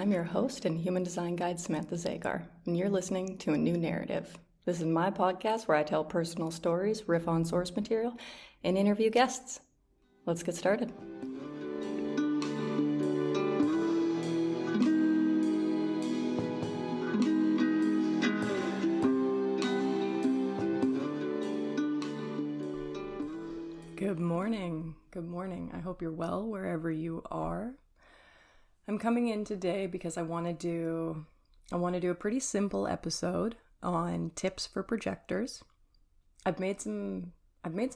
I'm your host and human design guide, Samantha Zagar, and you're listening to Anew Narrative. This is my podcast where I tell personal stories, riff on source material, and interview guests. Let's get started. Good morning. Good morning. I hope you're well wherever you are. I'm coming in today because I want to do a pretty simple episode on tips for projectors. I've made some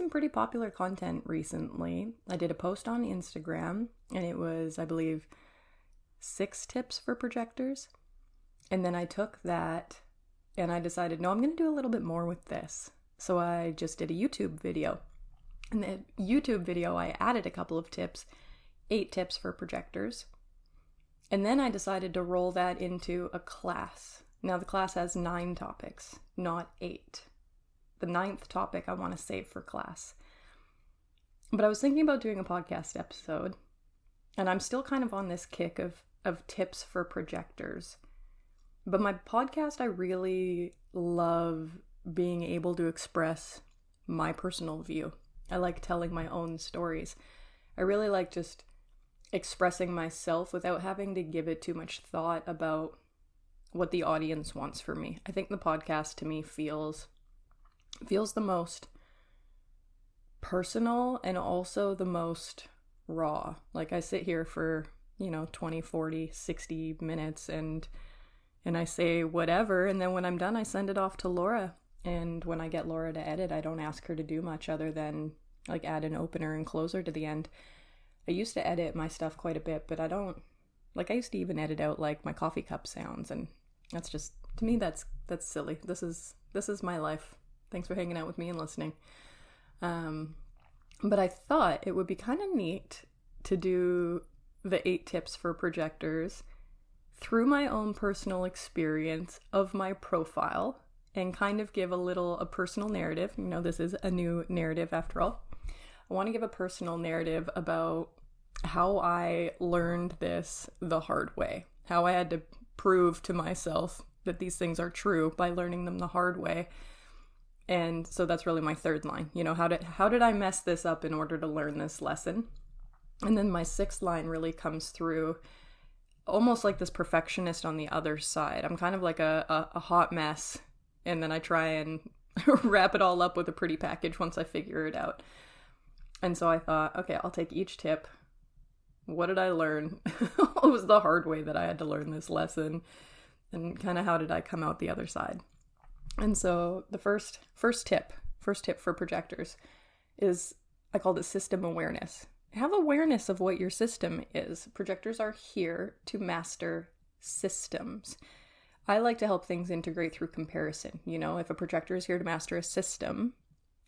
pretty popular content recently. I did a post on Instagram and it was, I believe, 6 tips for projectors. And then I took that and I decided, no, I'm going to do a little bit more with this. So I just did a YouTube video. In the YouTube video, I added a couple of tips, 8 tips for projectors. And then I decided to roll that into a class. Now the class has 9 topics, not 8. The 9th topic I want to save for class. But I was thinking about doing a podcast episode, and I'm still kind of on this kick of tips for projectors. But my podcast, I really love being able to express my personal view. I like telling my own stories. I really like just expressing myself without having to give it too much thought about what the audience wants from me. I think the podcast to me feels the most personal and also the most raw. Like I sit here for, 20, 40, 60 minutes and I say whatever, and then when I'm done I send it off to Laura. And when I get Laura to edit, I don't ask her to do much other than like add an opener and closer to the end. I used to edit my stuff quite a bit, but I don't, I used to even edit out like my coffee cup sounds, and that's just, to me, that's silly. This is my life. Thanks for hanging out with me and listening. But I thought it would be kind of neat to do the 8 tips for projectors through my own personal experience of my profile and kind of give a personal narrative. This is a new narrative after all. I want to give a personal narrative about how I learned this the hard way, how I had to prove to myself that these things are true by learning them the hard way. And so that's really my 3rd line. How did I mess this up in order to learn this lesson? And then my 6th line really comes through almost like this perfectionist on the other side. I'm kind of like a hot mess, and then I try and wrap it all up with a pretty package once I figure it out. And so I thought, okay, I'll take each tip. What did I learn? It was the hard way that I had to learn this lesson. And kind of how did I come out the other side? And so the first tip for projectors is, I called it system awareness. Have awareness of what your system is. Projectors are here to master systems. I like to help things integrate through comparison. If a projector is here to master a system,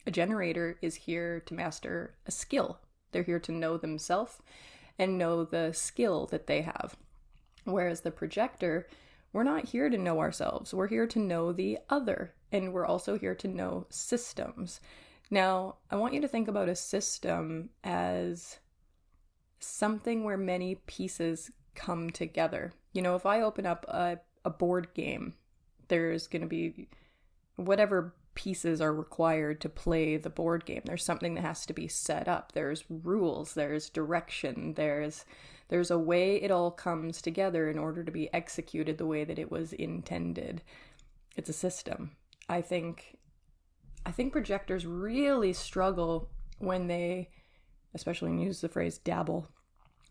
a generator is here to master a skill. They're here to know themselves and know the skill that they have. Whereas the projector, we're not here to know ourselves. We're here to know the other. And we're also here to know systems. Now, I want you to think about a system as something where many pieces come together. If I open up a board game, there's going to be whatever pieces are required to play the board game. There's something that has to be set up. There's rules, there's direction, there's a way it all comes together in order to be executed the way that it was intended. It's a system. I think projectors really struggle when they, especially when you use the phrase dabble,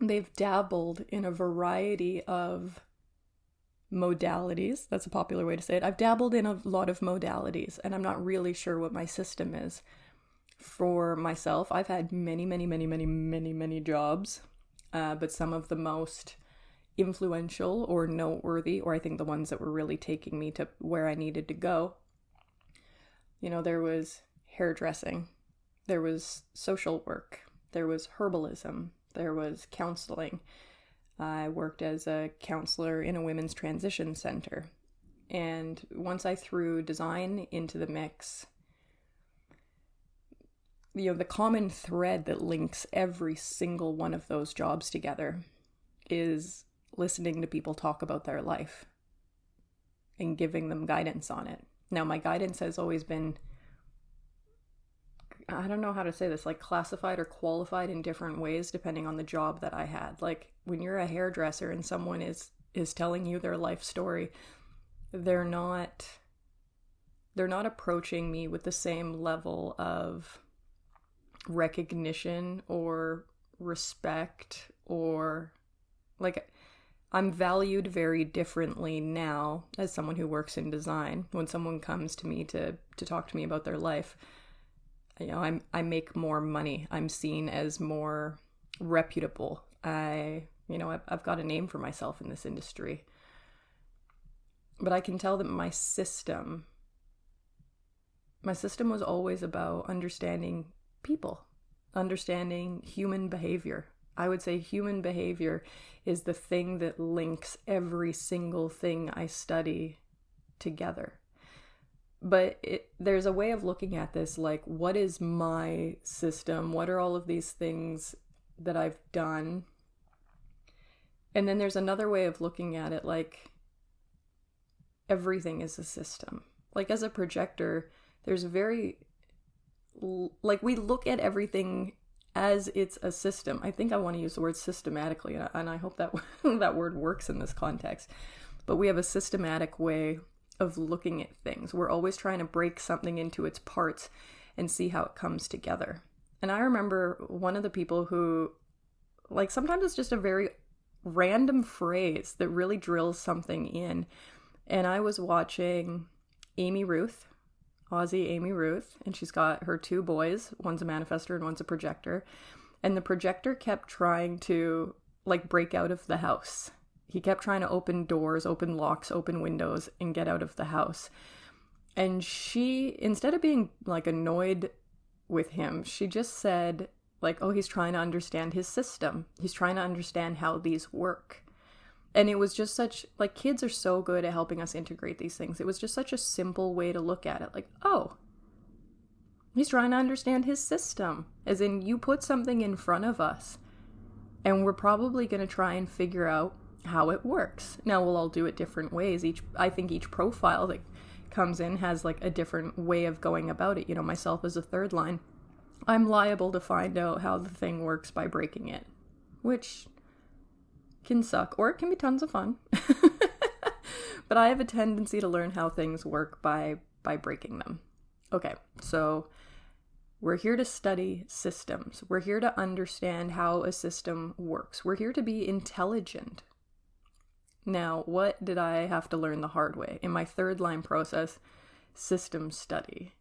they've dabbled in a variety of modalities. That's a popular way to say it. I've dabbled in a lot of modalities, and I'm not really sure what my system is. For myself, I've had many jobs, but some of the most influential or noteworthy, or I think the ones that were really taking me to where I needed to go, there was hairdressing, there was social work, there was herbalism, there was counseling. I worked as a counselor in a women's transition center. And once I threw design into the mix, the common thread that links every single one of those jobs together is listening to people talk about their life and giving them guidance on it. Now, my guidance has always been, I don't know how to say this, like classified or qualified in different ways depending on the job that I had. Like when you're a hairdresser and someone is telling you their life story, they're not approaching me with the same level of recognition or respect, or like I'm valued very differently now as someone who works in design. When someone comes to me to talk to me about their life, you know, I make more money. I'm seen as more reputable. I've got a name for myself in this industry. But I can tell that my system was always about understanding people, understanding human behavior. I would say human behavior is the thing that links every single thing I study together. But there's a way of looking at this, like, what is my system? What are all of these things that I've done? And then there's another way of looking at it, like, everything is a system. Like, as a projector, there's we look at everything as it's a system. I think I want to use the word systematically, and I hope that that word works in this context. But we have a systematic way of looking at things. We're always trying to break something into its parts and see how it comes together. And I remember one of the people who, like, sometimes it's just a very random phrase that really drills something in. And I was watching Aussie Amy Ruth, and she's got her 2 boys. One's a manifestor and one's a projector. And the projector kept trying to, like, break out of the house. He kept trying to open doors, open locks, open windows, and get out of the house. And she, instead of being, like, annoyed with him, she just said, like, oh, he's trying to understand his system. He's trying to understand how these work. And it was just such, like, kids are so good at helping us integrate these things. It was just such a simple way to look at it. Like, oh, he's trying to understand his system. As in, you put something in front of us, and we're probably going to try and figure out how it works. Now, we'll all do it different ways. I think each profile that comes in has, like, a different way of going about it. You know, myself as a third line, I'm liable to find out how the thing works by breaking it, which can suck, or it can be tons of fun. But I have a tendency to learn how things work by breaking them. Okay, so we're here to study systems. We're here to understand how a system works. We're here to be intelligent. Now, what did I have to learn the hard way? In my third line process, system study.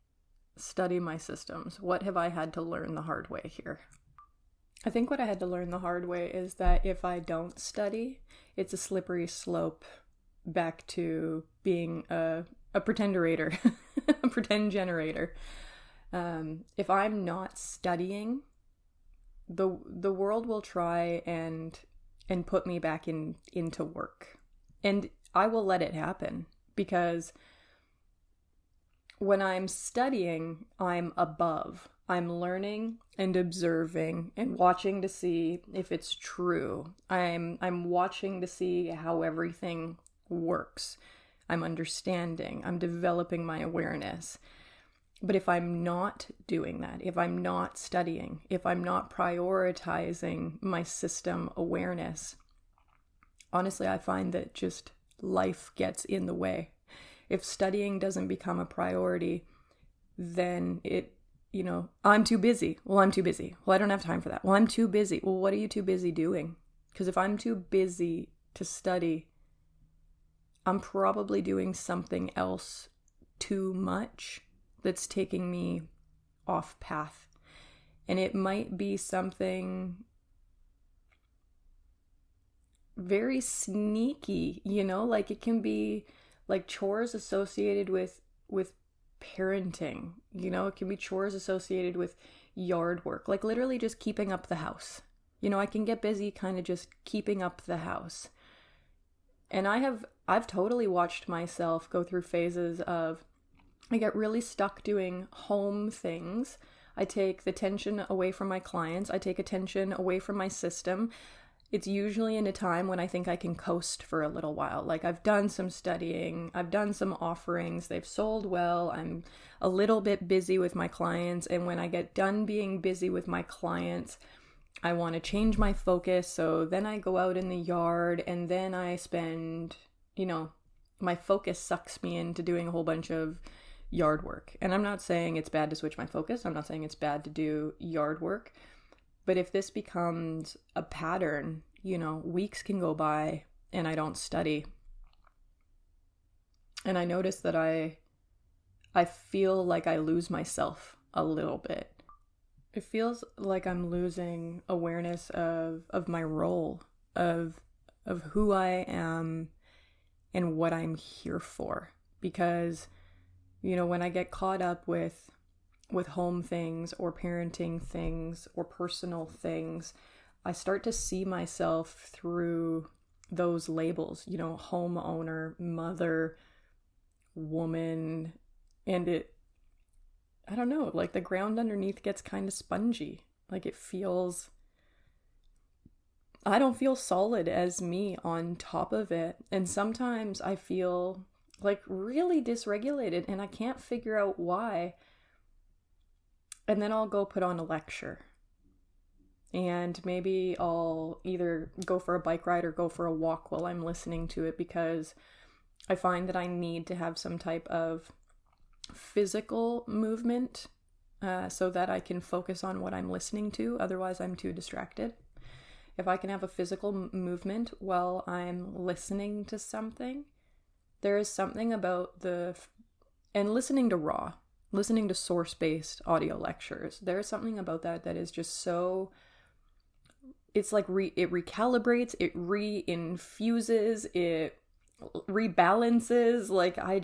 Study my systems. What have I had to learn the hard way here? I think what I had to learn the hard way is that if I don't study, it's a slippery slope back to being a pretenderator, a pretend generator. If I'm not studying, the world will try and put me back into work. And I will let it happen, because when I'm studying, I'm above. I'm learning and observing and watching to see if it's true. I'm watching to see how everything works. I'm understanding. I'm developing my awareness. But if I'm not doing that, if I'm not studying, if I'm not prioritizing my system awareness, honestly, I find that just life gets in the way. If studying doesn't become a priority, then I'm too busy. Well, I'm too busy. Well, I don't have time for that. Well, I'm too busy. Well, what are you too busy doing? Because if I'm too busy to study, I'm probably doing something else too much that's taking me off path. And it might be something very sneaky, like it can be like chores associated with parenting, it can be chores associated with yard work, like literally just keeping up the house. I can get busy kind of just keeping up the house. And I've totally watched myself go through phases of, I get really stuck doing home things. I take the tension away from my clients. I take attention away from my system. it's usually in a time when I think I can coast for a little while. Like I've done some studying, I've done some offerings, they've sold well, I'm a little bit busy with my clients, and when I get done being busy with my clients, I want to change my focus. So then I go out in the yard, and then I spend, my focus sucks me into doing a whole bunch of yard work. And I'm not saying it's bad to switch my focus. I'm not saying it's bad to do yard work. But if this becomes a pattern, weeks can go by and I don't study. And I notice that I feel like I lose myself a little bit. It feels like I'm losing awareness of my role, of who I am and what I'm here for. Because, when I get caught up with home things or parenting things or personal things, I start to see myself through those labels, homeowner, mother, woman, and I don't know, like the ground underneath gets kind of spongy. Like I don't feel solid as me on top of it. And sometimes I feel like really dysregulated and I can't figure out why. And then I'll go put on a lecture. And maybe I'll either go for a bike ride or go for a walk while I'm listening to it, because I find that I need to have some type of physical movement so that I can focus on what I'm listening to. Otherwise, I'm too distracted. If I can have a physical movement while I'm listening to something, there is something about and listening to source-based audio lectures, there's something about that is just so, it's like it recalibrates, it re-infuses, it rebalances. Like I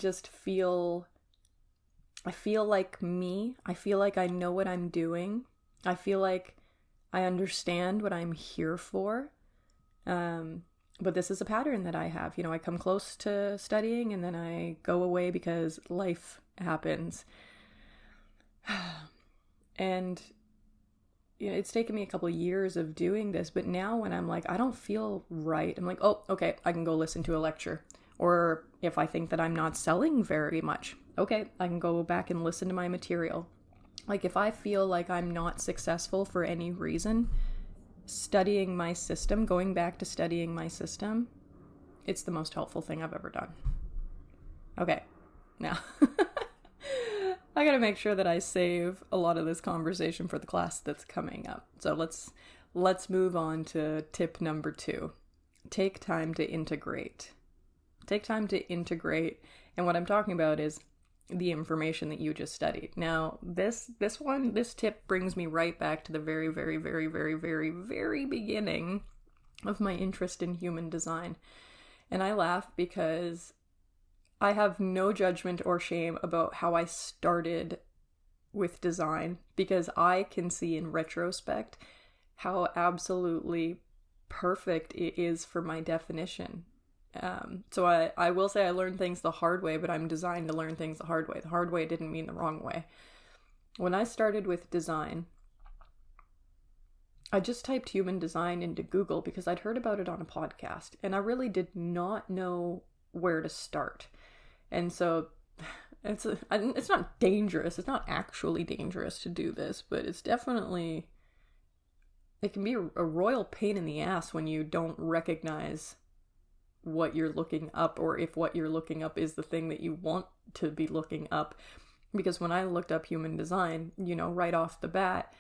feel like me. I feel like I know what I'm doing. I feel like I understand what I'm here for. But this is a pattern that I have. I come close to studying and then I go away because life happens. And it's taken me a couple of years of doing this, but now when I'm like, I don't feel right, I'm like, oh, okay, I can go listen to a lecture. Or if I think that I'm not selling very much, okay, I can go back and listen to my material. Like if I feel like I'm not successful for any reason, studying my system, going back to studying my system, it's the most helpful thing I've ever done. Okay, now I gotta make sure that I save a lot of this conversation for the class that's coming up. So let's move on to tip number 2. Take time to integrate. Take time to integrate, and what I'm talking about is the information that you just studied. Now, this tip brings me right back to the very, very, very, very, very, very beginning of my interest in human design. And I laugh because I have no judgment or shame about how I started with design, because I can see in retrospect how absolutely perfect it is for my definition. So I will say I learned things the hard way, but I'm designed to learn things the hard way. The hard way didn't mean the wrong way. When I started with design, I just typed human design into Google because I'd heard about it on a podcast, and I really did not know where to start. And so it's not dangerous. It's not actually dangerous to do this, but it's definitely, it can be a royal pain in the ass when you don't recognize what you're looking up, or if what you're looking up is the thing that you want to be looking up. Because when I looked up human design, right off the bat,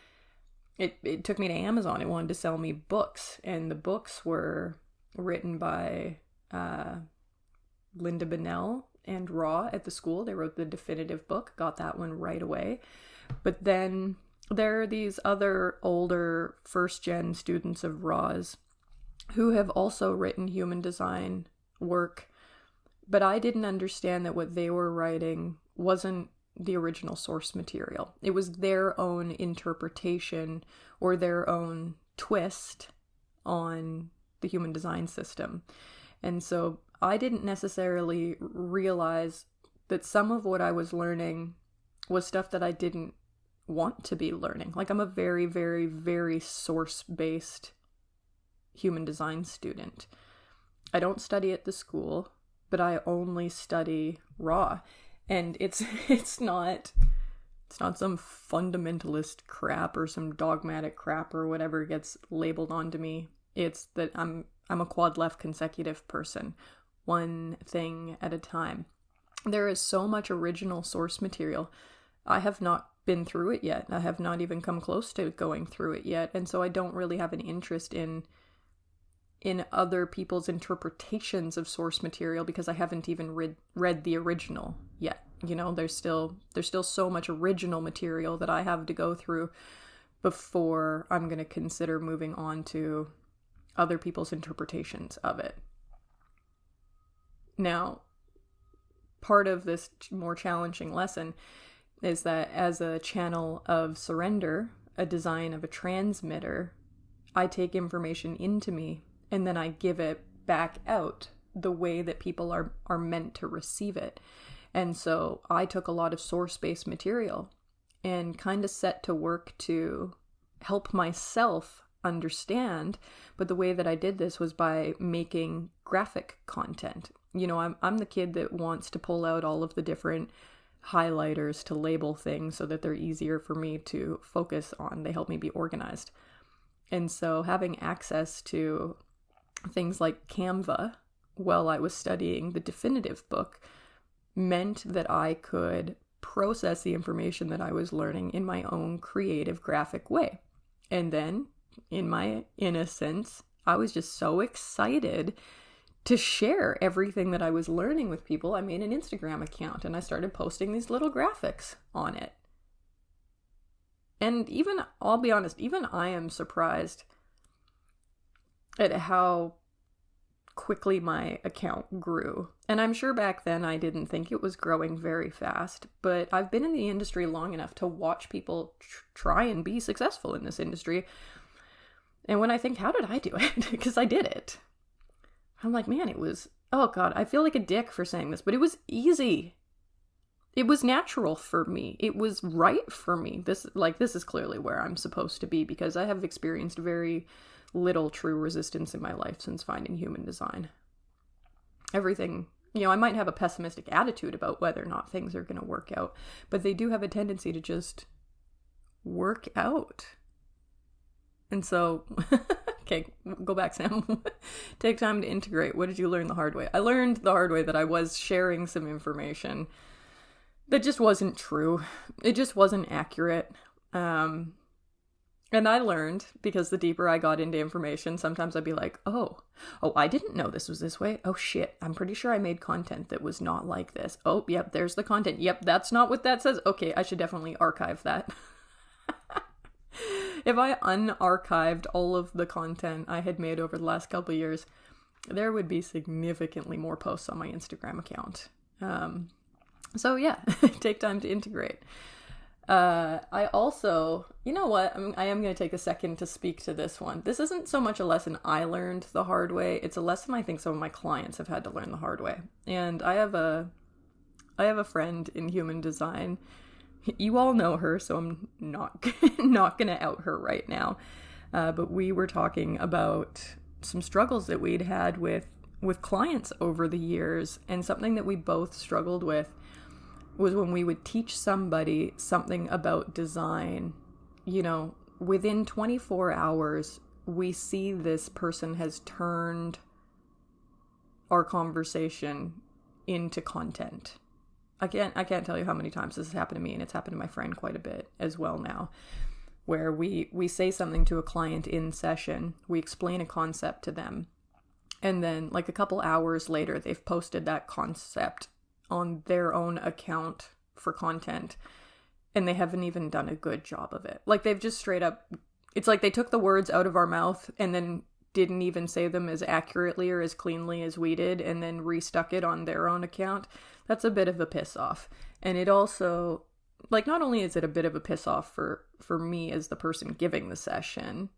it took me to Amazon. It wanted to sell me books, and the books were written by Linda Bonnell and Raw at the school. They wrote the definitive book, got that one right away. But then there are these other older first-gen students of Raw's who have also written human design work, but I didn't understand that what they were writing wasn't the original source material. It was their own interpretation or their own twist on the human design system. And so I didn't necessarily realize that some of what I was learning was stuff that I didn't want to be learning. Like I'm a very, very, very source-based human design student. I don't study at the school, but I only study raw. And it's not some fundamentalist crap or some dogmatic crap or whatever gets labeled onto me. It's that I'm a quad left consecutive person, one thing at a time. There is so much original source material. I have not been through it yet. I have not even come close to going through it yet. And so I don't really have an interest in other people's interpretations of source material because I haven't even read the original yet. You know, there's still so much original material that I have to go through before I'm going to consider moving on to other people's interpretations of it. Now, part of this more challenging lesson is that as a channel of surrender, a design of a transmitter, I take information into me and then I give it back out the way that people are meant to receive it. And so I took a lot of source-based material and kind of set to work to help myself understand. But the way that I did this was by making graphic content. You know, I'm the kid that wants to pull out all of the different highlighters to label things so that they're easier for me to focus on. They help me be organized. And so having access to things like Canva while I was studying the definitive book meant that I could process the information that I was learning in my own creative graphic way. And then, in my innocence, I was just so excited to share everything that I was learning with people. I made an Instagram account and I started posting these little graphics on it. And even, I'll be honest, even I am surprised at how quickly my account grew. And I'm sure back then I didn't think it was growing very fast, but I've been in the industry long enough to watch people try and be successful in this industry. And when I think, how did I do it? Because I did it. I'm like, man, it was, oh God, I feel like a dick for saying this, but it was easy. It was natural for me. It was right for me. This is clearly where I'm supposed to be because I have experienced very little true resistance in my life since finding human design. Everything, you know, I might have a pessimistic attitude about whether or not things are going to work out, but they do have a tendency to just work out. And so, okay, go back, Sam. Take time to integrate. What did you learn the hard way? I learned the hard way that I was sharing some information that just wasn't true. It just wasn't accurate. And I learned, because the deeper I got into information, sometimes I'd be like, oh, I didn't know this was this way. Oh shit, I'm pretty sure I made content that was not like this. Oh, yep, there's the content. Yep, that's not what that says. Okay, I should definitely archive that. If I unarchived all of the content I had made over the last couple of years, there would be significantly more posts on my Instagram account. So yeah, take time to integrate. I also, you know what, I am going to take a second to speak to this one. This isn't so much a lesson I learned the hard way. It's a lesson I think some of my clients have had to learn the hard way. And I have a friend in human design. You all know her, so I'm not going to out her right now. But we were talking about some struggles that we'd had with clients over the years, and something that we both struggled with was when we would teach somebody something about design, you know, within 24 hours, we see this person has turned our conversation into content. I can't tell you how many times this has happened to me, and it's happened to my friend quite a bit as well now, where we say something to a client in session, we explain a concept to them, and then like a couple hours later, they've posted that concept on their own account for content, and they haven't even done a good job of it. Like, they've just straight up, it's like they took the words out of our mouth and then didn't even say them as accurately or as cleanly as we did, and then restuck it on their own account. That's a bit of a piss off. And it also, like, not only is it a bit of a piss off for me as the person giving the session,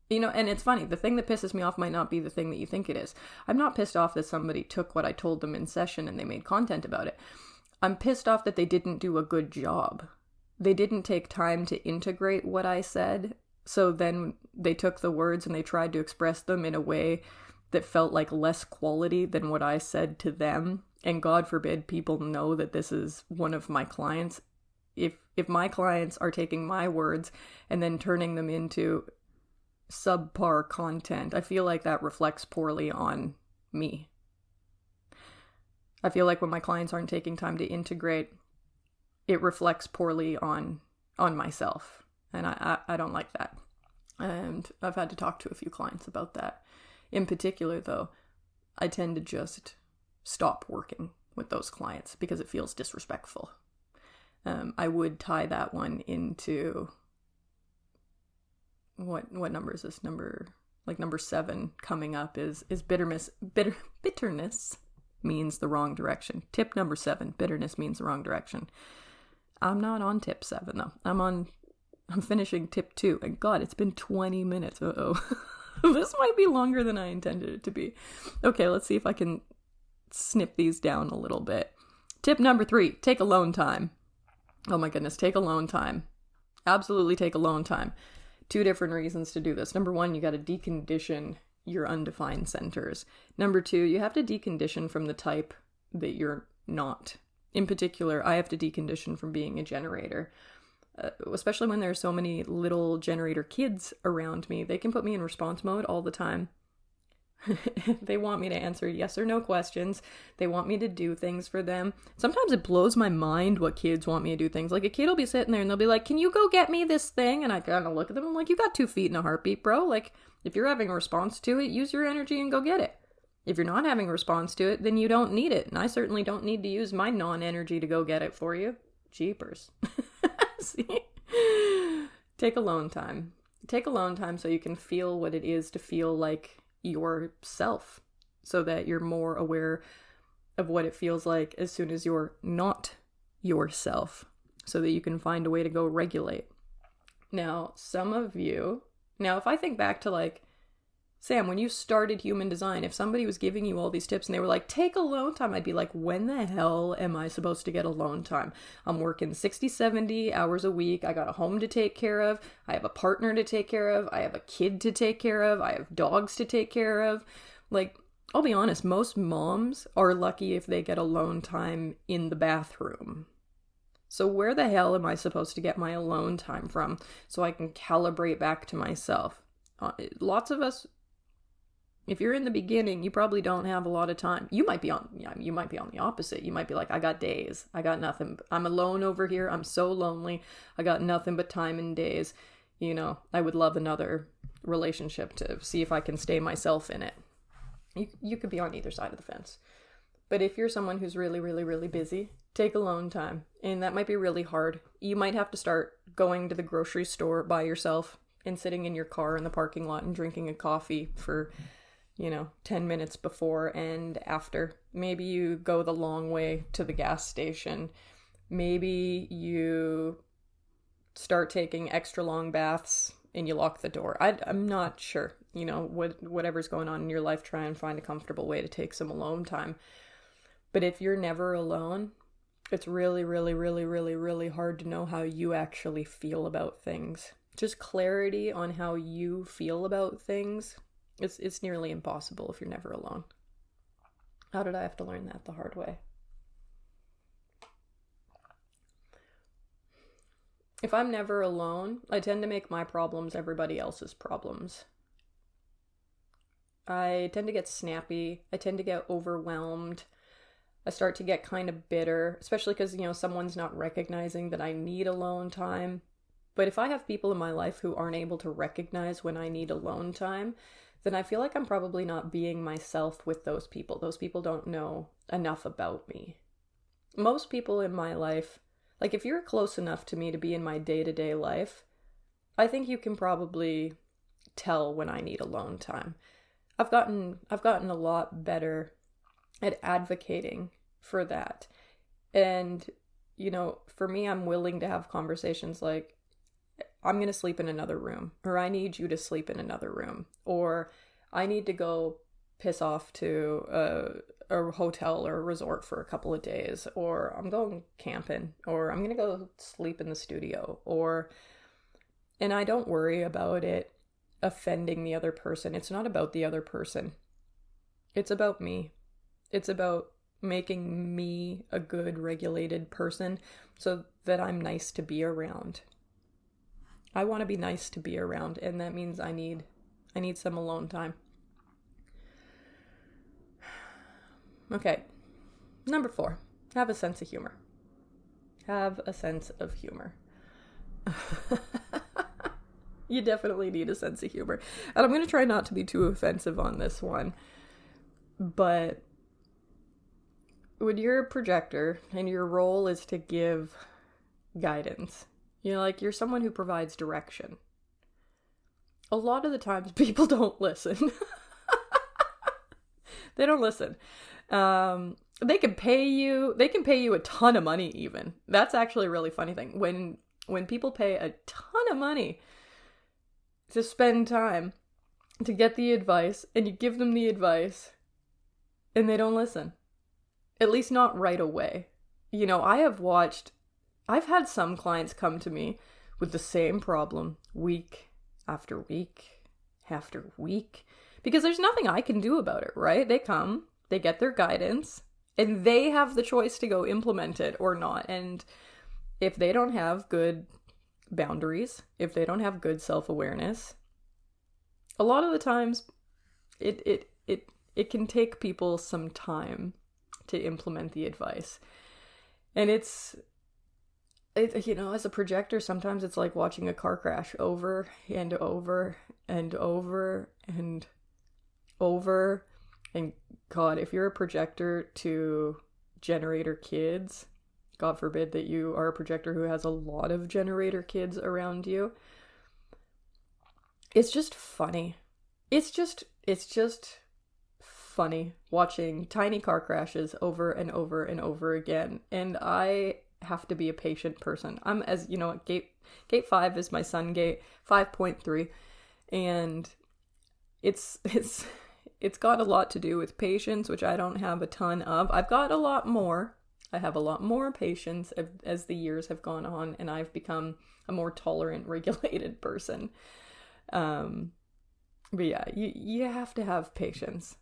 you know, and it's funny, the thing that pisses me off might not be the thing that you think it is. I'm not pissed off that somebody took what I told them in session and they made content about it. I'm pissed off that they didn't do a good job. They didn't take time to integrate what I said So then they took the words and they tried to express them in a way that felt like less quality than what I said to them. And God forbid people know that this is one of my clients. If my clients are taking my words and then turning them into subpar content, I feel like that reflects poorly on me. I feel like when my clients aren't taking time to integrate, it reflects poorly on myself. And I don't like that. And I've had to talk to a few clients about that. In particular, though, I tend to just stop working with those clients because it feels disrespectful. I would tie that one into what number is this? Number 7 coming up is bitterness. Bitterness means the wrong direction. Tip number 7, bitterness means the wrong direction. I'm not on tip 7 though. I'm finishing tip 2, and God, it's been 20 minutes. This might be longer than I intended it to be. Okay, let's see if I can snip these down a little bit. Tip number 3, take alone time. Oh my goodness, take alone time. Absolutely take alone time. 2 different reasons to do this. Number 1, you got to decondition your undefined centers. Number 2, you have to decondition from the type that you're not. In particular, I have to decondition from being a generator. Especially when there are so many little generator kids around me. They can put me in response mode all the time. They want me to answer yes or no questions. They want me to do things for them. Sometimes it blows my mind what kids want me to do things. Like a kid will be sitting there and they'll be like, can you go get me this thing? And I kind of look at them and I'm like, you got 2 feet and a heartbeat, bro. Like, if you're having a response to it, use your energy and go get it. If you're not having a response to it, then you don't need it. And I certainly don't need to use my non-energy to go get it for you. Jeepers. See? Take alone time. Take alone time so you can feel what it is to feel like yourself, so that you're more aware of what it feels like as soon as you're not yourself, so that you can find a way to go regulate. Now, if I think back to like, Sam, when you started human design, if somebody was giving you all these tips and they were like, take alone time, I'd be like, when the hell am I supposed to get alone time? I'm working 60, 70 hours a week. I got a home to take care of. I have a partner to take care of. I have a kid to take care of. I have dogs to take care of. Like, I'll be honest, most moms are lucky if they get alone time in the bathroom. So where the hell am I supposed to get my alone time from so I can calibrate back to myself? Lots of us, if you're in the beginning, you probably don't have a lot of time. You might be on the opposite. You might be like, I got days. I got nothing. I'm alone over here. I'm so lonely. I got nothing but time and days. You know, I would love another relationship to see if I can stay myself in it. You could be on either side of the fence. But if you're someone who's really, really, really busy, take alone time. And that might be really hard. You might have to start going to the grocery store by yourself and sitting in your car in the parking lot and drinking a coffee for 10 minutes before and after. Maybe you go the long way to the gas station. Maybe you start taking extra long baths and you lock the door. I'm not sure. Whatever's going on in your life, try and find a comfortable way to take some alone time. But if you're never alone, it's really, really, really, really, really hard to know how you actually feel about things. Just clarity on how you feel about things. It's nearly impossible if you're never alone. How did I have to learn that the hard way? If I'm never alone, I tend to make my problems everybody else's problems. I tend to get snappy. I tend to get overwhelmed. I start to get kind of bitter, especially because, someone's not recognizing that I need alone time. But if I have people in my life who aren't able to recognize when I need alone time, then I feel like I'm probably not being myself with those people. Those people don't know enough about me. Most people in my life, like if you're close enough to me to be in my day-to-day life, I think you can probably tell when I need alone time. I've gotten a lot better at advocating for that. And, for me, I'm willing to have conversations like, I'm going to sleep in another room, or I need you to sleep in another room, or I need to go piss off to a hotel or a resort for a couple of days, or I'm going camping, or I'm going to go sleep in the studio, And I don't worry about it offending the other person. It's not about the other person. It's about me. It's about making me a good, regulated person so that I'm nice to be around. I want to be nice to be around, and that means I need some alone time. Okay. Number 4, have a sense of humor. Have a sense of humor. You definitely need a sense of humor. And I'm going to try not to be too offensive on this one. But when you're a projector and your role is to give guidance, you're someone who provides direction. A lot of the times people don't listen. They don't listen. They can pay you a ton of money even. That's actually a really funny thing. When people pay a ton of money to spend time to get the advice, and you give them the advice and they don't listen. At least not right away. I've had some clients come to me with the same problem week after week after week, because there's nothing I can do about it, right? They come, they get their guidance, and they have the choice to go implement it or not. And if they don't have good boundaries, if they don't have good self-awareness, a lot of the times it can take people some time to implement the advice. And it's as a projector, sometimes it's like watching a car crash over and over and over and over. And God, if you're a projector to generator kids, God forbid that you are a projector who has a lot of generator kids around you, it's just funny. It's just funny watching tiny car crashes over and over and over again. And I have to be a patient person. I'm, as you know, gate 5 is my sun gate, 5.3, and it's got a lot to do with patience, which I don't have a ton of. I've got a lot more. I have a lot more patience as the years have gone on, and I've become a more tolerant, regulated person. But yeah, you have to have patience.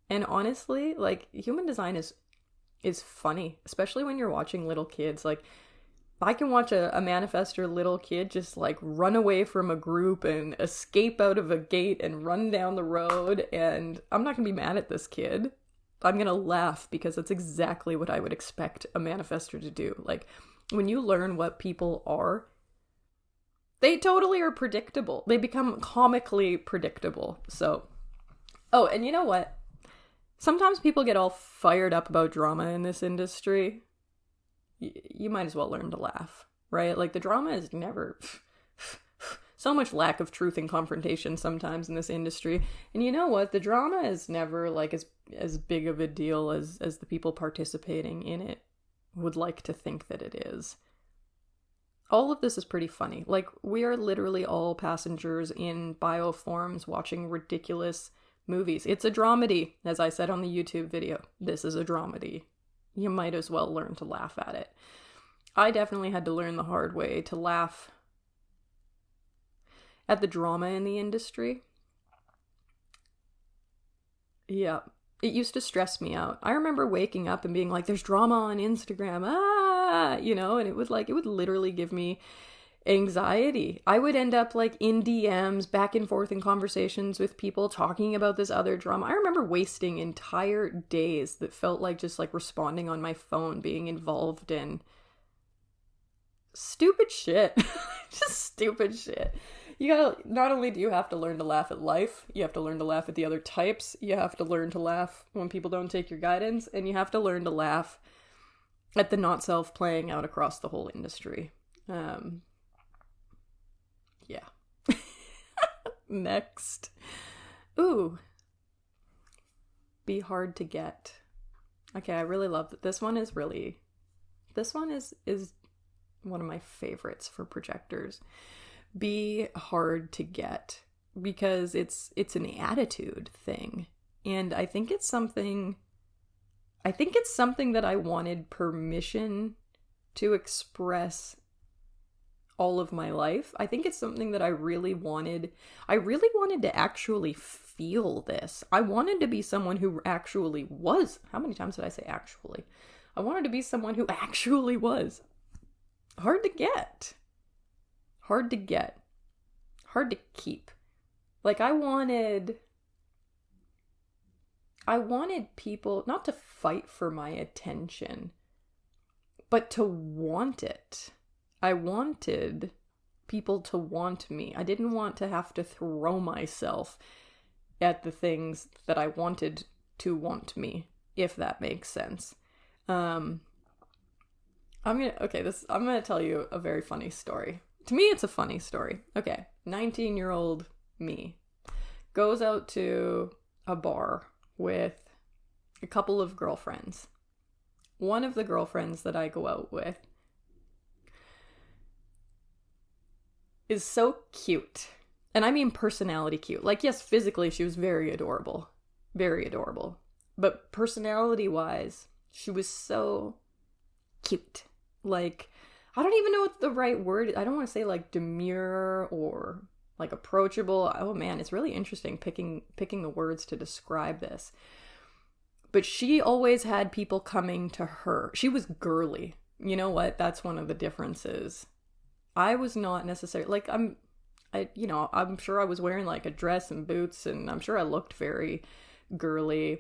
And honestly, like, human design is funny, especially when you're watching little kids. Like, I can watch a Manifestor little kid just like run away from a group and escape out of a gate and run down the road, and I'm not gonna be mad at this kid. I'm gonna laugh because that's exactly what I would expect a Manifestor to do. Like, when you learn what people are, they totally are predictable. They become comically predictable. So, oh, and you know what? Sometimes people get all fired up about drama in this industry. You might as well learn to laugh, right? Like, the drama is never... so much lack of truth and confrontation sometimes in this industry. And you know what? The drama is never, like, as big of a deal as the people participating in it would like to think that it is. All of this is pretty funny. Like, we are literally all passengers in bioforms watching ridiculous movies. It's a dramedy, as I said on the YouTube video. This is a dramedy. You might as well learn to laugh at it. I definitely had to learn the hard way to laugh at the drama in the industry. Yeah, it used to stress me out. I remember waking up and being like, there's drama on Instagram, and it would literally give me anxiety. I would end up like in DMs, back and forth in conversations with people talking about this other drama. I remember wasting entire days that felt like just like responding on my phone, being involved in stupid shit. Just stupid shit. Not only do you have to learn to laugh at life, you have to learn to laugh at the other types, you have to learn to laugh when people don't take your guidance, and you have to learn to laugh at the not self playing out across the whole industry. Yeah. Next. Ooh. Be hard to get. Okay, I really love that. This one is one of my favorites for projectors. Be hard to get, because it's an attitude thing. And I think it's something that I wanted permission to express all of my life. I think it's something that I really wanted. I really wanted to actually feel this. I wanted to be someone who actually was. How many times did I say actually? I wanted to be someone who actually was. Hard to get. Hard to get. Hard to keep. Like, I wanted people not to fight for my attention, but to want it. I wanted people to want me. I didn't want to have to throw myself at the things that I wanted to want me, if that makes sense. I'm gonna tell you a very funny story. To me, it's a funny story. Okay, 19-year-old me goes out to a bar with a couple of girlfriends. One of the girlfriends that I go out with is so cute. And I mean personality cute. Like, yes, physically she was very adorable. Very adorable. But personality-wise, she was so cute. Like, I don't even know what the right word is. I don't want to say like demure or like approachable. Oh man, it's really interesting picking the words to describe this. But she always had people coming to her. She was girly. You know what? That's one of the differences. I was not necessarily, like, I'm sure I was wearing like a dress and boots, and I'm sure I looked very girly,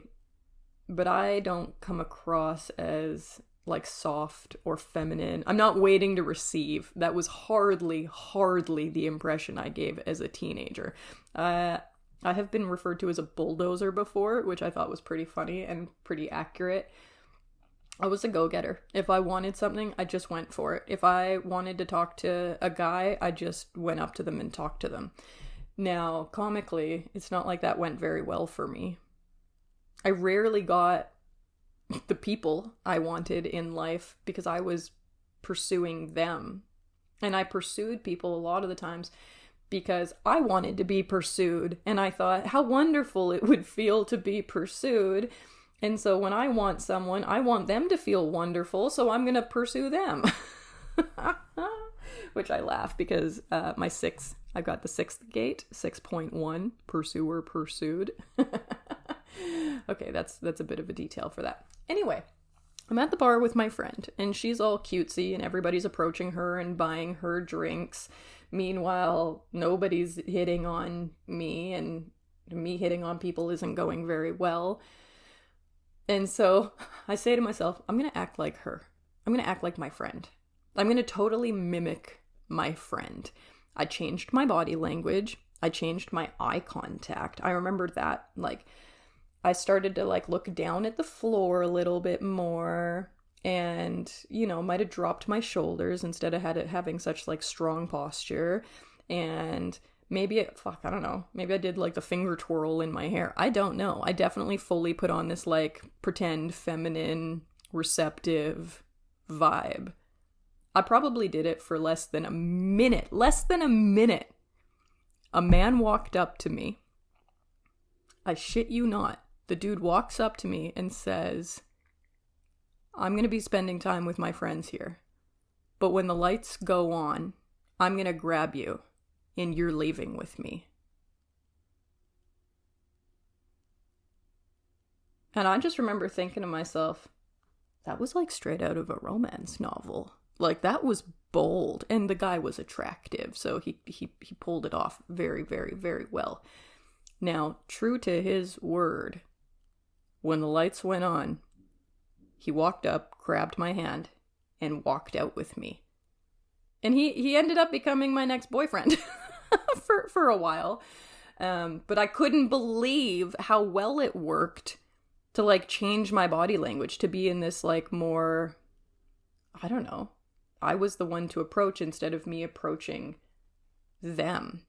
but I don't come across as like soft or feminine. I'm not waiting to receive. That was hardly the impression I gave as a teenager. I have been referred to as a bulldozer before, which I thought was pretty funny and pretty accurate. I was a go-getter. If I wanted something, I just went for it. If I wanted to talk to a guy, I just went up to them and talked to them. Now, comically, it's not like that went very well for me. I rarely got the people I wanted in life because I was pursuing them. And I pursued people a lot of the times because I wanted to be pursued. And I thought how wonderful it would feel to be pursued. And so when I want someone, I want them to feel wonderful, so I'm going to pursue them. Which I laugh because I've got the sixth gate, 6.1, pursuer pursued. Okay, that's a bit of a detail for that. Anyway, I'm at the bar with my friend, and she's all cutesy, and everybody's approaching her and buying her drinks. Meanwhile, nobody's hitting on me, and me hitting on people isn't going very well. And so I say to myself, I'm going to act like her. I'm going to act like my friend. I'm going to totally mimic my friend. I changed my body language. I changed my eye contact. I remembered that, like, I started to, like, look down at the floor a little bit more and, you know, might have dropped my shoulders instead of having such, like, strong posture. And maybe I don't know. Maybe I did like the finger twirl in my hair. I don't know. I definitely fully put on this like pretend feminine, receptive vibe. I probably did it for less than a minute. A man walked up to me. I shit you not. The dude walks up to me and says, I'm going to be spending time with my friends here. But when the lights go on, I'm going to grab you. And you're leaving with me. And I just remember thinking to myself, that was like straight out of a romance novel. Like, that was bold. And the guy was attractive, so he pulled it off very, very, very well. Now, true to his word, when the lights went on, he walked up, grabbed my hand, and walked out with me. And he ended up becoming my next boyfriend. for a while. But I couldn't believe how well it worked to like change my body language to be in this like more, I don't know. I was the one to approach instead of me approaching them.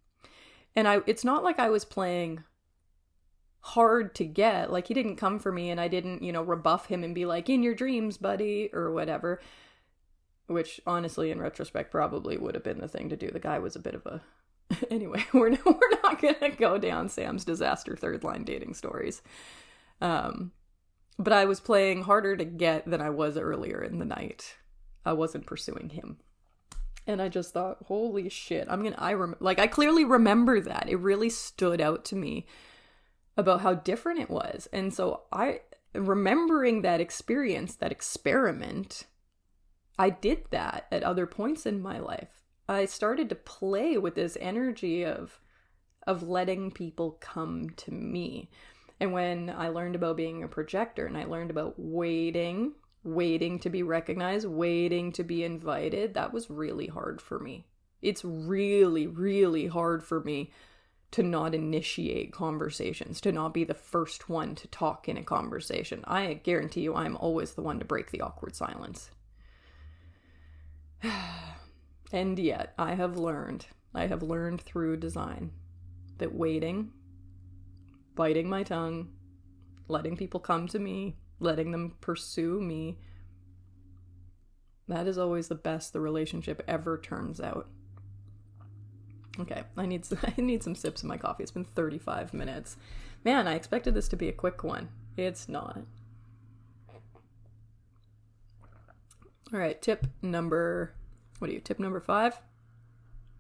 And it's not like I was playing hard to get. Like, he didn't come for me and I didn't, you know, rebuff him and be like, in your dreams, buddy, or whatever. Which honestly, in retrospect, probably would have been the thing to do. The guy was a bit of a anyway, we're not gonna go down Sam's disaster third line dating stories. But I was playing harder to get than I was earlier in the night. I wasn't pursuing him. And I just thought, holy shit, I clearly remember that. It really stood out to me about how different it was. And so remembering that experience, that experiment, I did that at other points in my life. I started to play with this energy of letting people come to me. And when I learned about being a projector and I learned about waiting to be recognized, waiting to be invited, that was really hard for me. It's really, really hard for me to not initiate conversations, to not be the first one to talk in a conversation. I guarantee you I'm always the one to break the awkward silence. And yet I have learned through design that waiting, biting my tongue, letting people come to me, letting them pursue me, that is always the best the relationship ever turns out. Okay, I need some sips of my coffee. It's been 35 minutes. Man, I expected this to be a quick one. It's not. All right, tip number 5?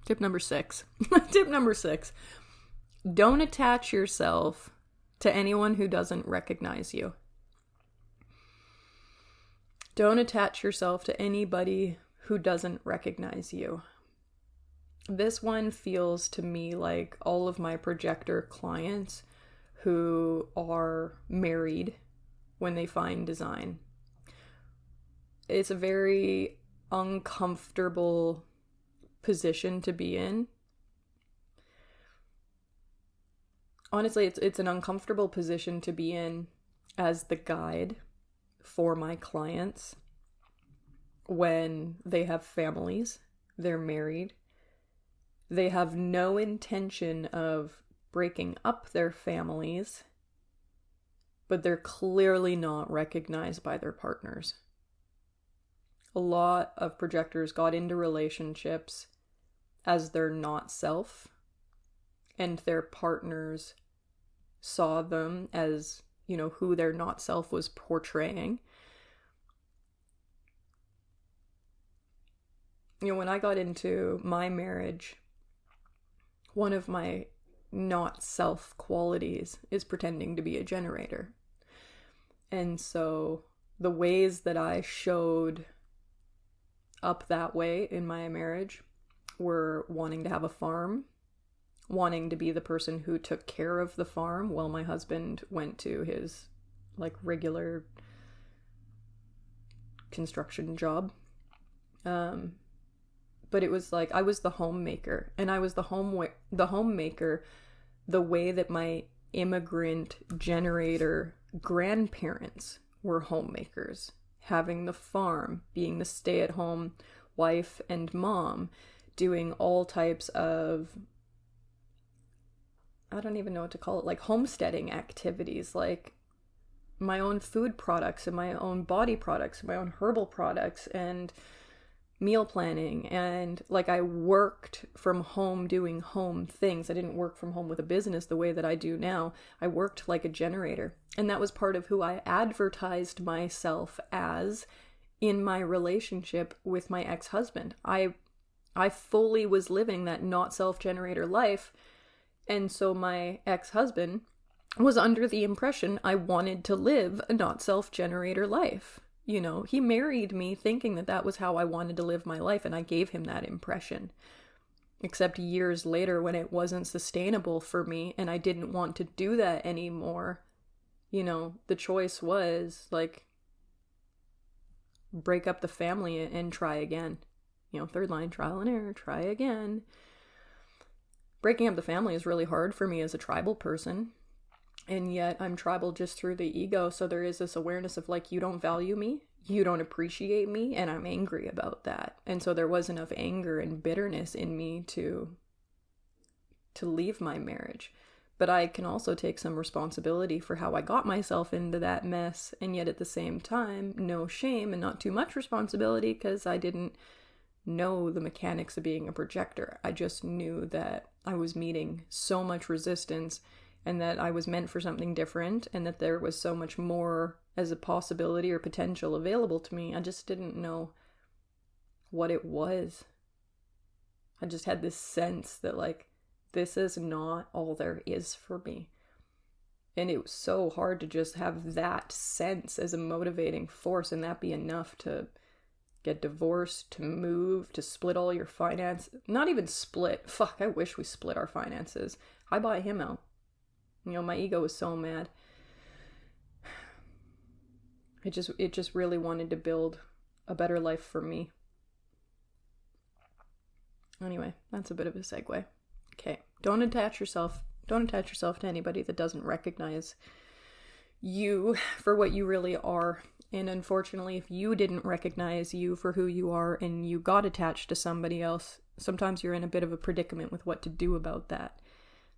Tip number 6. Tip number 6. Don't attach yourself to anyone who doesn't recognize you. Don't attach yourself to anybody who doesn't recognize you. This one feels to me like all of my projector clients who are married when they find design. It's a very uncomfortable position to be in. Honestly, it's an uncomfortable position to be in as the guide for my clients when they have families, they're married, they have no intention of breaking up their families, but they're clearly not recognized by their partners. A lot of projectors got into relationships as their not self, and their partners saw them as, who their not self was portraying. When I got into my marriage, one of my not self qualities is pretending to be a generator. And so the ways that I showed up that way in my marriage were wanting to have a farm, wanting to be the person who took care of the farm while my husband went to his regular construction job. But it was like I was the homemaker, and I was the homemaker the way that my immigrant generator grandparents were homemakers, having the farm, being the stay-at-home wife and mom, doing all types of, I don't even know what to call it, like homesteading activities, like my own food products and my own body products, my own herbal products, and meal planning. And I worked from home doing home things. I didn't work from home with a business the way that I do now. I worked like a generator. And that was part of who I advertised myself as in my relationship with my ex-husband. I fully was living that not self-generator life. And so my ex-husband was under the impression I wanted to live a not self-generator life. He married me thinking that that was how I wanted to live my life, and I gave him that impression. Except years later, when it wasn't sustainable for me and I didn't want to do that anymore, the choice was break up the family and try again. Third line, trial and error, try again. Breaking up the family is really hard for me as a tribal person. And yet I'm tribal just through the ego. So there is this awareness of you don't value me, you don't appreciate me, and I'm angry about that. And so there was enough anger and bitterness in me to leave my marriage. But I can also take some responsibility for how I got myself into that mess. And yet at the same time, no shame and not too much responsibility, because I didn't know the mechanics of being a projector. I just knew that I was meeting so much resistance, and that I was meant for something different, and that there was so much more as a possibility or potential available to me. I just didn't know what it was. I just had this sense that like, this is not all there is for me. And it was so hard to just have that sense as a motivating force, and that be enough to get divorced, to move, to split all your finance. Not even split. Fuck, I wish we split our finances. I buy him out. You know, my ego was so mad. It just really wanted to build a better life for me. Anyway, that's a bit of a segue. Okay, don't attach yourself to anybody that doesn't recognize you for what you really are. And unfortunately, if you didn't recognize you for who you are and you got attached to somebody else, sometimes you're in a bit of a predicament with what to do about that.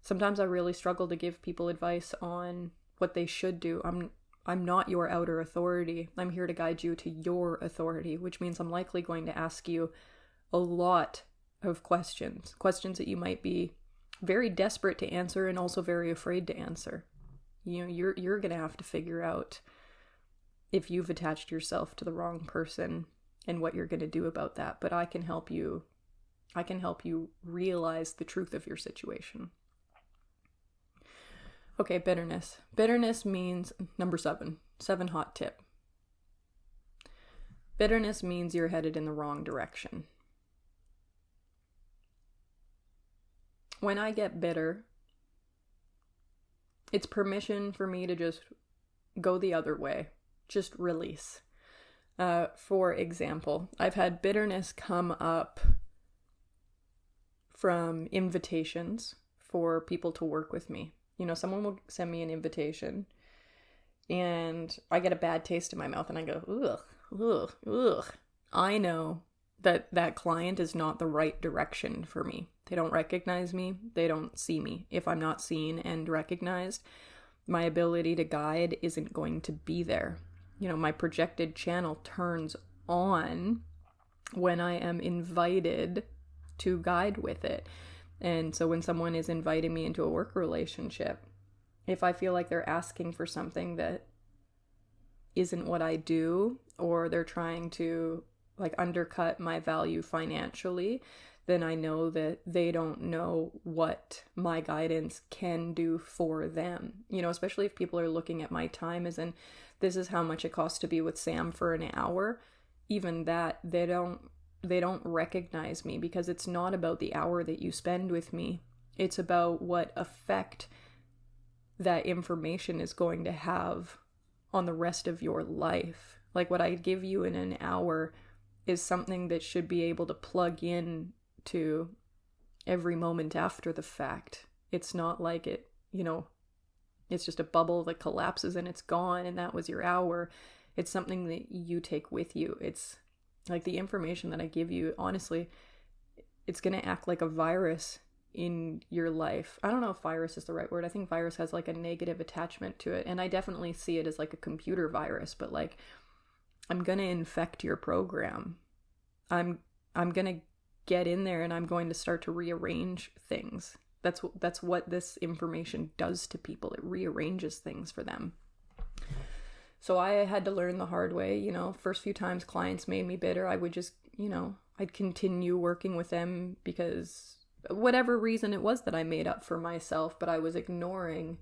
Sometimes I really struggle to give people advice on what they should do. I'm not your outer authority. I'm here to guide you to your authority, which means I'm likely going to ask you a lot of questions that you might be very desperate to answer and also very afraid to answer. You know, you're going to have to figure out if you've attached yourself to the wrong person and what you're going to do about that. But I can help you realize the truth of your situation. Okay, bitterness. Bitterness means, number 7 hot tip. Bitterness means you're headed in the wrong direction. When I get bitter, it's permission for me to just go the other way. Just release. For example, I've had bitterness come up from invitations for people to work with me. You know, someone will send me an invitation and I get a bad taste in my mouth and I go, ugh. I know that client is not the right direction for me. They don't recognize me. They don't see me. If I'm not seen and recognized, my ability to guide isn't going to be there. You know, my projected channel turns on when I am invited to guide with it. And so when someone is inviting me into a work relationship, if I feel like they're asking for something that isn't what I do, or they're trying to like undercut my value financially, then I know that they don't know what my guidance can do for them. You know, especially if people are looking at my time as in, this is how much it costs to be with Sam for an hour. Even that, they don't recognize me, because it's not about the hour that you spend with me. It's about what effect that information is going to have on the rest of your life. Like what I give you in an hour is something that should be able to plug in to every moment after the fact. It's not like it, you know, it's just a bubble that collapses and it's gone and that was your hour. It's something that you take with you. It's like the information that I give you, honestly, it's going to act like a virus in your life. I don't know if virus is the right word. I think virus has like a negative attachment to it. And I definitely see it as like a computer virus, but like, I'm going to infect your program. I'm going to get in there and I'm going to start to rearrange things. That's what this information does to people. It rearranges things for them. So I had to learn the hard way. You know, first few times clients made me bitter, I would just, you know, I'd continue working with them because whatever reason it was that I made up for myself, but I was ignoring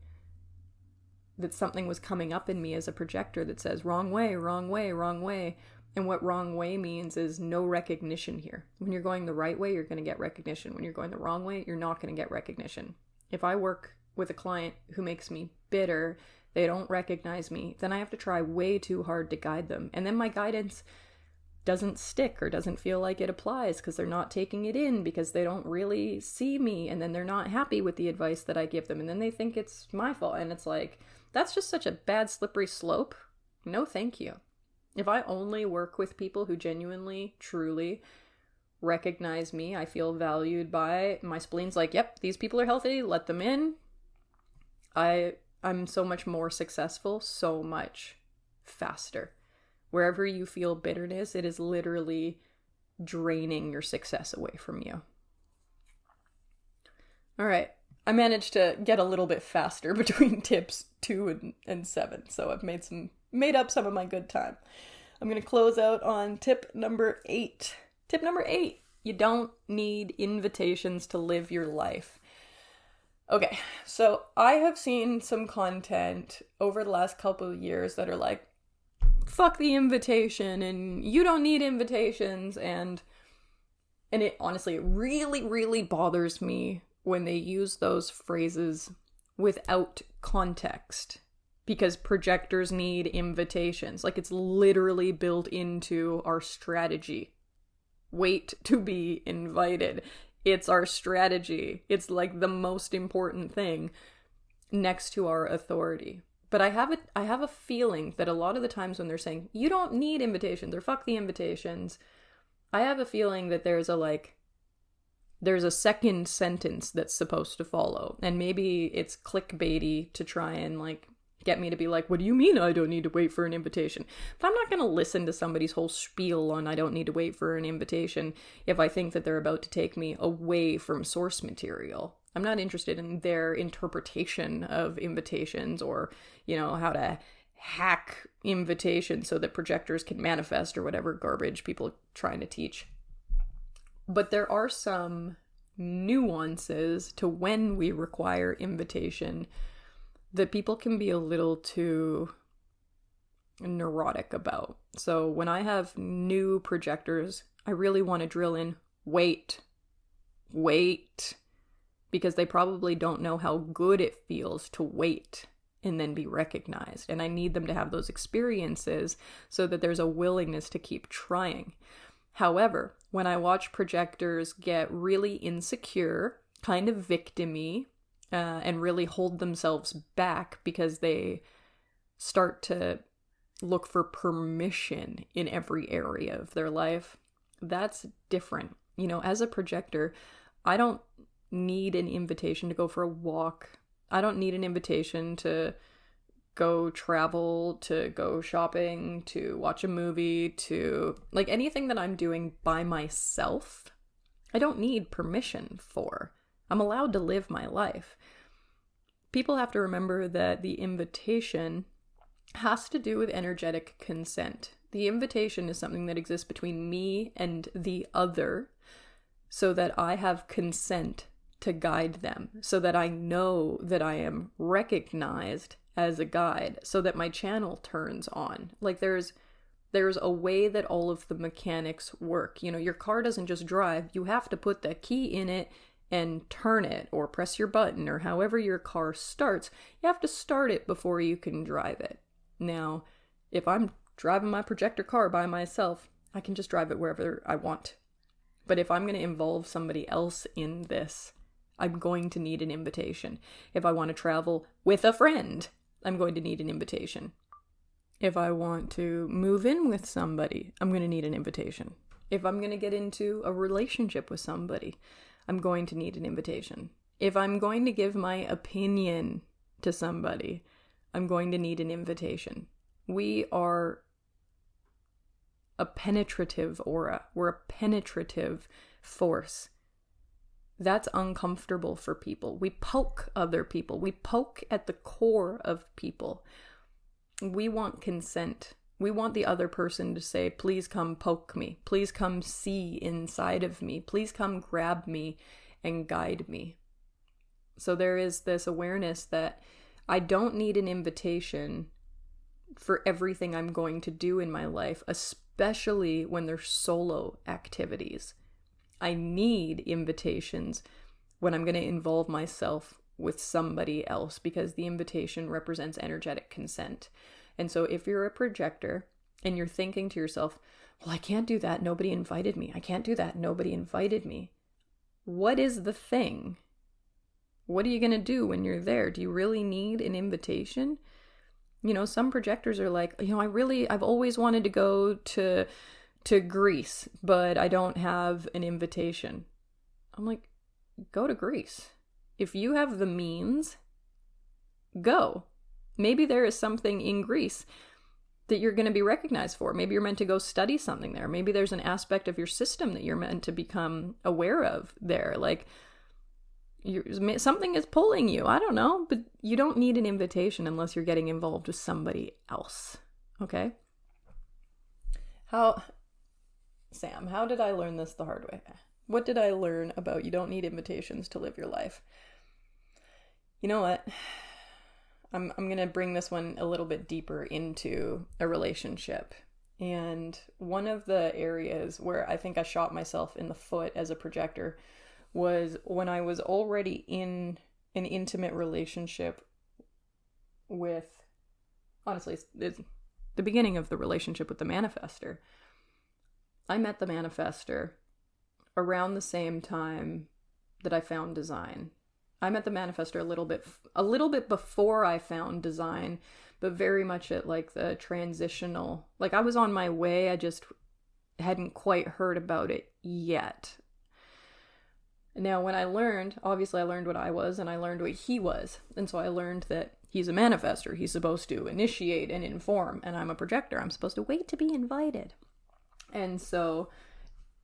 that something was coming up in me as a projector that says wrong way, wrong way, wrong way. And what wrong way means is no recognition here. When you're going the right way, you're going to get recognition. When you're going the wrong way, you're not going to get recognition. If I work with a client who makes me bitter, they don't recognize me, then I have to try way too hard to guide them. And then my guidance doesn't stick or doesn't feel like it applies because they're not taking it in because they don't really see me. And then they're not happy with the advice that I give them. And then they think it's my fault. And it's like, that's just such a bad slippery slope. No, thank you. If I only work with people who genuinely, truly recognize me, I feel valued by, my spleen's like, yep, these people are healthy, let them in. I'm so much more successful, so much faster. Wherever you feel bitterness, it is literally draining your success away from you. All right. I managed to get a little bit faster between tips 2 and 7. So I've made up some of my good time. I'm going to close out on tip number 8. Tip number 8. You don't need invitations to live your life. Okay, so I have seen some content over the last couple of years that are like, fuck the invitation, and you don't need invitations, and it honestly, it really, really bothers me when they use those phrases without context, because projectors need invitations. Like, it's literally built into our strategy. Wait to be invited. It's our strategy. It's like the most important thing next to our authority. But I have a feeling that a lot of the times when they're saying, you don't need invitations or fuck the invitations, I have a feeling that there's a second sentence that's supposed to follow. And maybe it's clickbaity to try and like get me to be like, what do you mean I don't need to wait for an invitation? But I'm not going to listen to somebody's whole spiel on I don't need to wait for an invitation if I think that they're about to take me away from source material. I'm not interested in their interpretation of invitations or, how to hack invitations so that projectors can manifest or whatever garbage people are trying to teach. But there are some nuances to when we require invitation that people can be a little too neurotic about. So when I have new projectors, I really want to drill in, wait, because they probably don't know how good it feels to wait and then be recognized. And I need them to have those experiences so that there's a willingness to keep trying. However, when I watch projectors get really insecure, kind of victim-y, and really hold themselves back because they start to look for permission in every area of their life, that's different. As a projector, I don't need an invitation to go for a walk. I don't need an invitation to go travel, to go shopping, to watch a movie, to like anything that I'm doing by myself. I don't need permission for. I'm allowed to live my life. People have to remember that the invitation has to do with energetic consent. The invitation is something that exists between me and the other so that I have consent to guide them, so that I know that I am recognized as a guide, so that my channel turns on. Like there's a way that all of the mechanics work. Your car doesn't just drive. You have to put the key in it and turn it or press your button or however your car starts. You have to start it before you can drive it. Now, if I'm driving my projector car by myself, I can just drive it wherever I want. But if I'm going to involve somebody else in this, I'm going to need an invitation. If I want to travel with a friend, I'm going to need an invitation. If I want to move in with somebody, I'm going to need an invitation. If I'm going to get into a relationship with somebody, I'm going to need an invitation. If I'm going to give my opinion to somebody, I'm going to need an invitation. We are a penetrative aura. We're a penetrative force. That's uncomfortable for people. We poke other people. We poke at the core of people. We want consent. We want the other person to say, please come poke me. Please come see inside of me. Please come grab me and guide me. So there is this awareness that I don't need an invitation for everything I'm going to do in my life, especially when they're solo activities. I need invitations when I'm going to involve myself with somebody else, because the invitation represents energetic consent. And so if you're a projector and you're thinking to yourself, well, I can't do that, nobody invited me. I can't do that, nobody invited me. What is the thing? What are you going to do when you're there? Do you really need an invitation? Some projectors are like, I've always wanted to go to Greece, but I don't have an invitation. I'm like, go to Greece. If you have the means, go. Maybe there is something in Greece that you're going to be recognized for. Maybe you're meant to go study something there. Maybe there's an aspect of your system that you're meant to become aware of there. Like, something is pulling you. I don't know, but you don't need an invitation unless you're getting involved with somebody else. Okay? Sam, how did I learn this the hard way? What did I learn about you don't need invitations to live your life? You know what? I'm going to bring this one a little bit deeper into a relationship. And one of the areas where I think I shot myself in the foot as a projector was when I was already in an intimate relationship with, honestly, it's the beginning of the relationship with the Manifestor. I met the Manifestor around the same time that I found design. I met the Manifestor a little bit before I found design, but very much at like the transitional, like I was on my way, I just hadn't quite heard about it yet. Now, when I learned, obviously I learned what I was and I learned what he was. And so I learned that he's a manifestor. He's supposed to initiate and inform, and I'm a projector. I'm supposed to wait to be invited. And so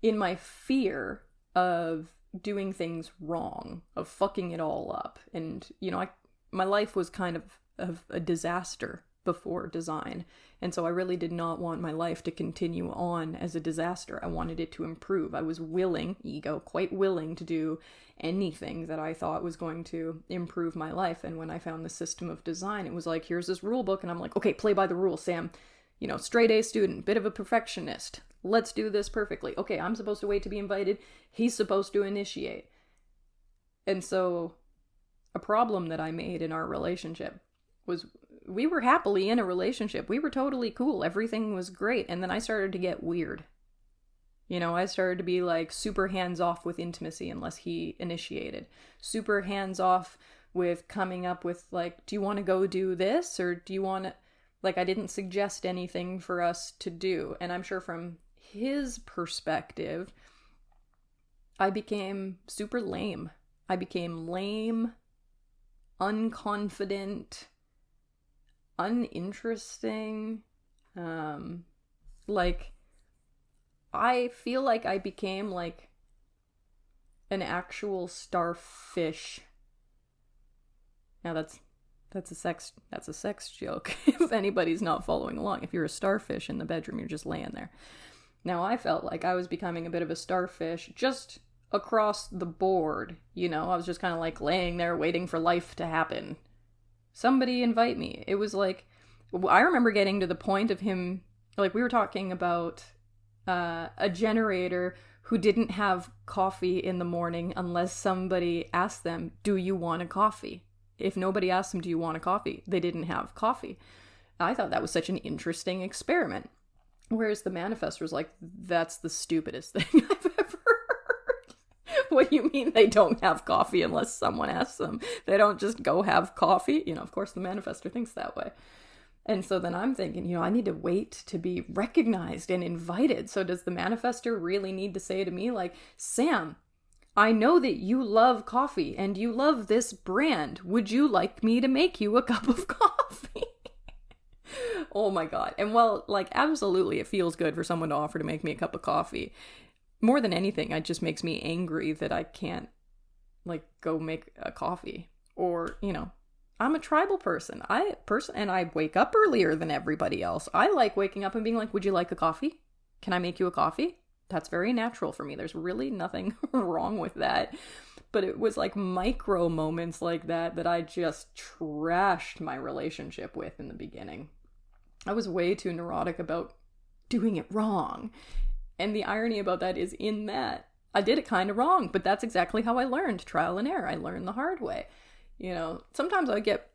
in my fear of doing things wrong, of fucking it all up, and, you know, my life was kind of a disaster before design. And so I really did not want my life to continue on as a disaster. I wanted it to improve. I was willing, quite willing to do anything that I thought was going to improve my life. And when I found the system of design, it was like, here's this rule book. And I'm like, okay, play by the rules, Sam. You know, straight A student, bit of a perfectionist. Let's do this perfectly. Okay, I'm supposed to wait to be invited. He's supposed to initiate. And so a problem that I made in our relationship was we were happily in a relationship. We were totally cool. Everything was great. And then I started to get weird. You know, I started to be like super hands-off with intimacy unless he initiated. Super hands-off with coming up with like, do you want to go do this? Or do you want to, like, I didn't suggest anything for us to do. And I'm sure from his perspective, I became super lame. I became lame, unconfident, uninteresting. Like, I feel like I became like an actual starfish. Now that's a sex joke. If anybody's not following along, if you're a starfish in the bedroom, you're just laying there. Now I felt like I was becoming a bit of a starfish just across the board. You know, I was just kind of like laying there waiting for life to happen. Somebody invite me. It was like, I remember getting to the point of him, like we were talking about a generator who didn't have coffee in the morning unless somebody asked them, do you want a coffee? If nobody asked them, do you want a coffee? They didn't have coffee. I thought that was such an interesting experiment. Whereas the Manifestor was like, that's the stupidest thing I've ever heard. What do you mean they don't have coffee unless someone asks them? They don't just go have coffee? You know, of course the Manifestor thinks that way. And so then I'm thinking, you know, I need to wait to be recognized and invited. So does the Manifestor really need to say to me, like, Sam, I know that you love coffee and you love this brand. Would you like me to make you a cup of coffee? Oh my God. And well, like, absolutely, it feels good for someone to offer to make me a cup of coffee. More than anything, it just makes me angry that I can't, like, go make a coffee. Or, you know, I'm a tribal person. And I wake up earlier than everybody else. I like waking up and being like, would you like a coffee? Can I make you a coffee? That's very natural for me. There's really nothing wrong with that. But it was like micro moments like that I just trashed my relationship with in the beginning. I was way too neurotic about doing it wrong. And the irony about that is in that I did it kind of wrong, but that's exactly how I learned. Trial and error. I learned the hard way. You know, sometimes I get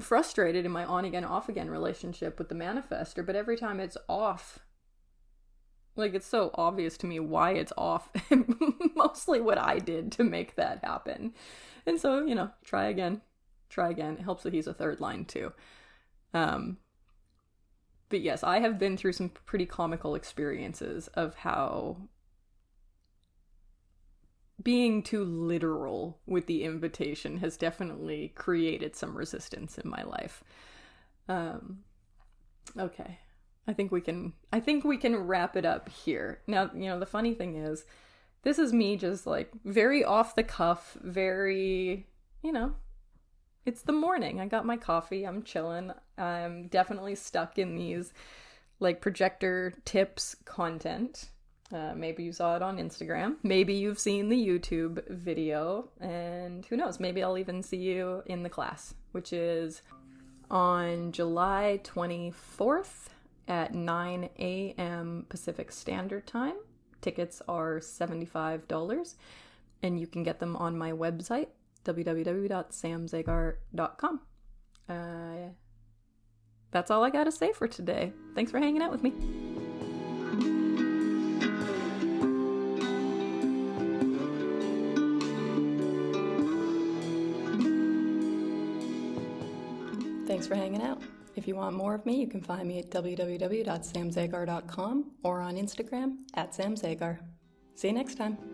frustrated in my on again, off again relationship with the Manifestor, but every time it's off, like, it's so obvious to me why it's off, and mostly what I did to make that happen. And so, you know, try again. It helps that he's a third line too. But yes, I have been through some pretty comical experiences of how being too literal with the invitation has definitely created some resistance in my life. Okay. I think we can wrap it up here. Now, you know, the funny thing is, this is me just like very off the cuff, very, you know, it's the morning. I got my coffee. I'm chilling. I'm definitely stuck in these like projector tips content. Maybe you saw it on Instagram. Maybe you've seen the YouTube video. And who knows, maybe I'll even see you in the class, which is on July 24th at 9 a.m. Pacific Standard Time. Tickets are $75, and you can get them on my website, www.samzagar.com. That's all I gotta say for today. Thanks for hanging out with me. Thanks for hanging out. If you want more of me, you can find me at www.samzagar.com or on Instagram @samzagar. See you next time.